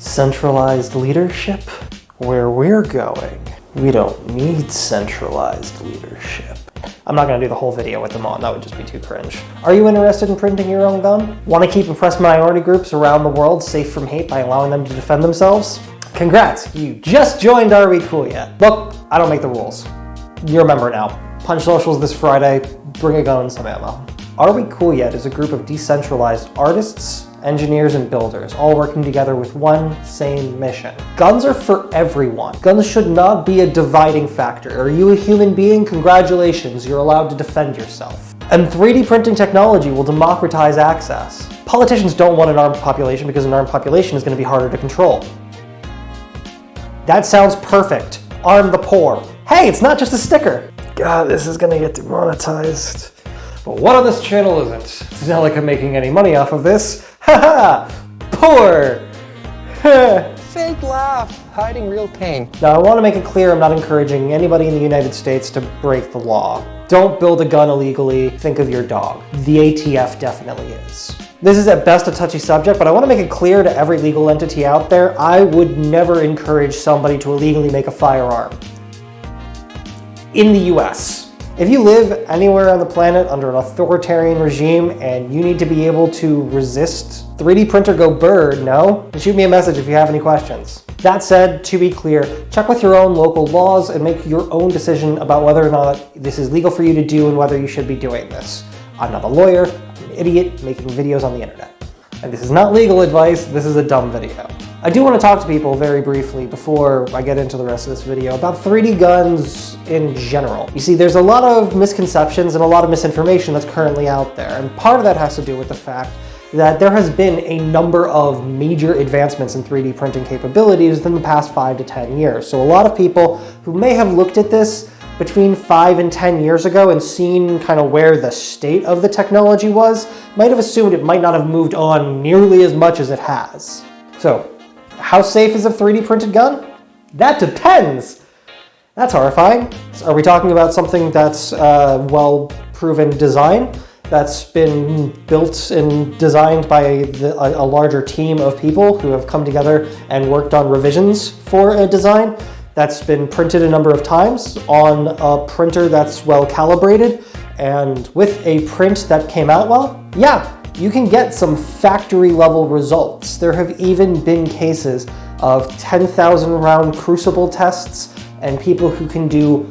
Centralized leadership? Where we're going, we don't need centralized leadership. I'm not going to do the whole video with them on, that would just be too cringe. Are you interested in printing your own gun? Want to keep oppressed minority groups around the world safe from hate by allowing them to defend themselves? Congrats, you just joined Are We Cool Yet? Look, I don't make the rules. You're a member now. Punch socials this Friday, bring a gun and some ammo. Are We Cool Yet is a group of decentralized artists, engineers, and builders, all working together with one same mission. Guns are for everyone. Guns should not be a dividing factor. Are you a human being? Congratulations, you're allowed to defend yourself. And 3D printing technology will democratize access. Politicians don't want an armed population because an armed population is going to be harder to control. That sounds perfect. Arm the poor. Hey, it's not just a sticker. God, this is going to get demonetized. But what on this channel isn't? It's not like I'm making any money off of this. Haha! Poor! Fake laugh, hiding real pain. Now I want to make it clear I'm not encouraging anybody in the United States to break the law. Don't build a gun illegally, think of your dog. The ATF definitely is. This is at best a touchy subject, but I want to make it clear to every legal entity out there, I would never encourage somebody to illegally make a firearm. In the US. If you live anywhere on the planet under an authoritarian regime and you need to be able to resist, 3D printer go bird, no? Shoot me a message if you have any questions. That said, to be clear, check with your own local laws and make your own decision about whether or not this is legal for you to do and whether you should be doing this. I'm not a lawyer, I'm an idiot making videos on the internet. And this is not legal advice, this is a dumb video. I do want to talk to people very briefly before I get into the rest of this video about 3D guns in general. You see, there's a lot of misconceptions and a lot of misinformation that's currently out there, and part of that has to do with the fact that there has been a number of major advancements in 3D printing capabilities within the past 5 to 10 years. So a lot of people who may have looked at this between 5 and 10 years ago and seen kind of where the state of the technology was, might have assumed it might not have moved on nearly as much as it has. So, how safe is a 3D printed gun? That depends! That's horrifying. Are we talking about something that's well-proven design, that's been built and designed by a larger team of people who have come together and worked on revisions for a design, that's been printed a number of times on a printer that's well calibrated and with a print that came out well? Yeah, you can get some factory level results. There have even been cases of 10,000 round crucible tests and people who can do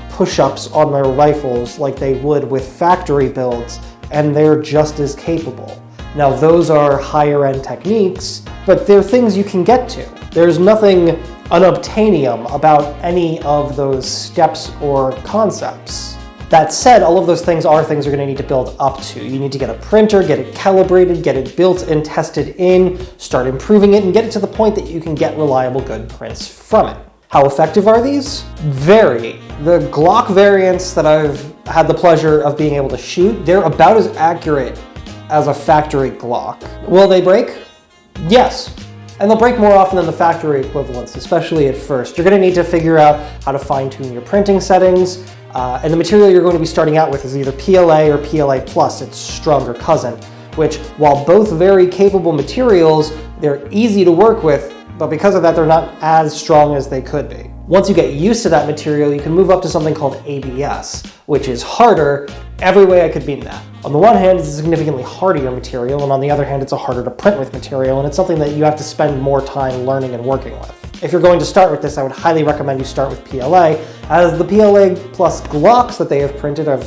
push-ups on their rifles like they would with factory builds, and they're just as capable. Now those are higher end techniques, but they're things you can get to. There's nothing unobtainium about any of those steps or concepts. That said, all of those things are things you're going to need to build up to. You need to get a printer, get it calibrated, get it built and tested in, start improving it, and get it to the point that you can get reliable good prints from it. How effective are these? Very. The Glock variants that I've had the pleasure of being able to shoot, they're about as accurate as a factory Glock. Will they break? Yes. And they'll break more often than the factory equivalents, especially at first. You're going to need to figure out how to fine-tune your printing settings, and the material you're going to be starting out with is either PLA or PLA+, its stronger cousin, which, while both very capable materials, they're easy to work with, but because of that, they're not as strong as they could be. Once you get used to that material, you can move up to something called ABS, which is harder every way I could mean that. On the one hand, it's a significantly hardier material, and on the other hand, it's a harder to print with material, and it's something that you have to spend more time learning and working with. If you're going to start with this, I would highly recommend you start with PLA, as the PLA plus Glocks that they have printed are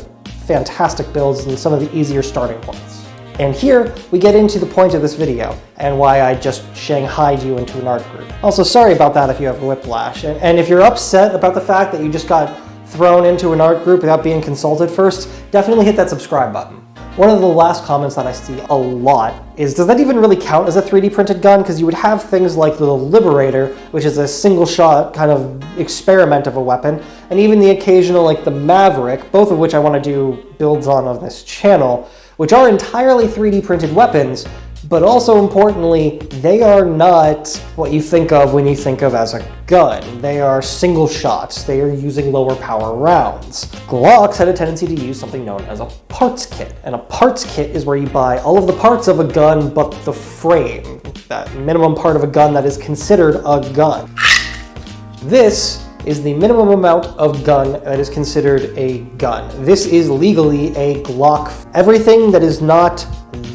fantastic builds and some of the easier starting points. And here, we get into the point of this video, and why I just shanghaied you into an art group. Also, sorry about that if you have whiplash, and if you're upset about the fact that you just got thrown into an art group without being consulted first, definitely hit that subscribe button. One of the last comments that I see a lot is, does that even really count as a 3D printed gun? Because you would have things like the Liberator, which is a single shot kind of experiment of a weapon, and even the occasional like the Maverick, both of which I want to do builds on this channel, which are entirely 3D printed weapons, But also importantly, they are not what you think of when you think of as a gun. They are single shots. They are using lower power rounds. Glocks had a tendency to use something known as a parts kit. And a parts kit is where you buy all of the parts of a gun but the frame, that minimum part of a gun that is considered a gun. This is the minimum amount of gun that is considered a gun. This is legally a Glock. Everything that is not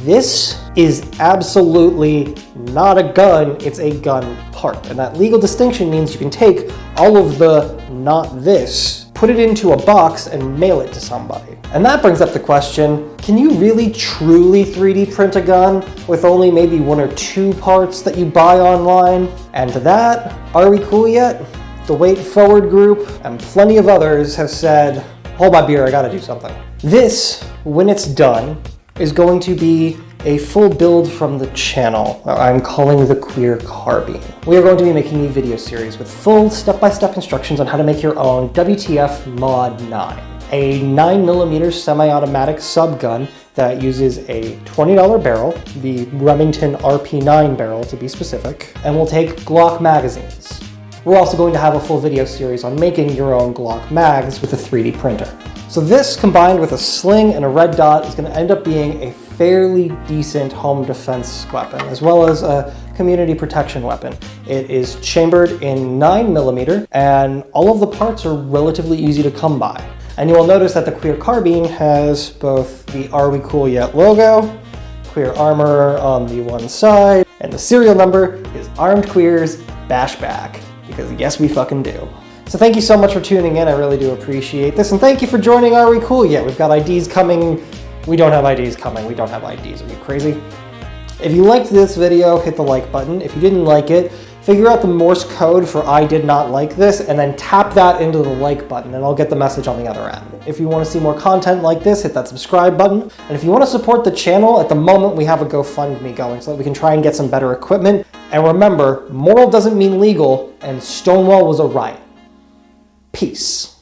this is absolutely not a gun, it's a gun part. And that legal distinction means you can take all of the not this, put it into a box and mail it to somebody. And that brings up the question, can you really truly 3D print a gun with only maybe 1 or 2 parts that you buy online? And to that, are we cool yet? The Wait Forward group and plenty of others have said, hold my beer, I gotta do something. This, when it's done, is going to be a full build from the channel I'm calling the Queer Carbine. We are going to be making a video series with full step-by-step instructions on how to make your own WTF Mod 9, a 9mm semi-automatic subgun that uses a $20 barrel, the Remington RP9 barrel to be specific, and will take Glock magazines. We're also going to have a full video series on making your own Glock mags with a 3D printer. So this, combined with a sling and a red dot, is going to end up being a fairly decent home defense weapon, as well as a community protection weapon. It is chambered in 9mm, and all of the parts are relatively easy to come by. And you will notice that the Queer Carbine has both the Are We Cool Yet logo, Queer armor on the one side, and the serial number is Armed Queers Bashback. Because yes, we fucking do. So thank you so much for tuning in, I really do appreciate this, and thank you for joining Are We Cool Yet? We've got IDs coming. We don't have IDs coming, we don't have IDs, are you crazy? If you liked this video, hit the like button. If you didn't like it, figure out the Morse code for I did not like this, and then tap that into the like button, and I'll get the message on the other end. If you want to see more content like this, hit that subscribe button. And if you want to support the channel, at the moment we have a GoFundMe going so that we can try and get some better equipment. And remember, moral doesn't mean legal, and Stonewall was a riot. Peace.